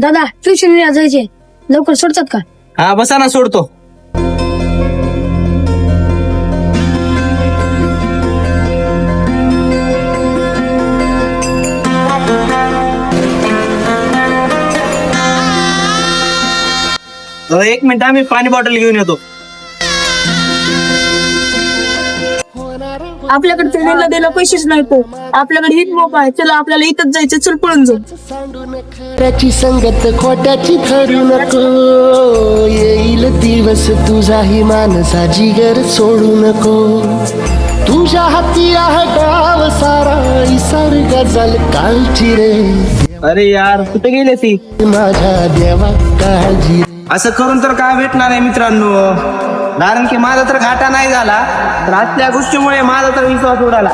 दादा ट्युशनला जायचे, लवकर सोडतात का? हा बसा ना, सोडतो. एक मिनिट, आम्ही पाणी बॉटल घेऊन येतो. आपल्याकडे ट्रेनिंगला द्यायला पैसेच नाही तो. आपल्याकडे हिट मोबाईल, चला आपल्याला इथंच जायचं, चल पळून जाऊ. खऱ्याची संगत खोट्याची धरू नको, येईल दिवस तुझाही मानसा जिगर सोडू नको. तुझ्या हाती आहे गाव सारा, इसर गजल कालची रे. अरे यार, कुठे गेले ती? माझ्या देवा काळजी. असं करून तर काय भेटणार आहे मित्रांनो, कारण की माझा तर घाटा नाही झाला, तर आजच्या गोष्टीमुळे माझा तर विश्वास उडाला.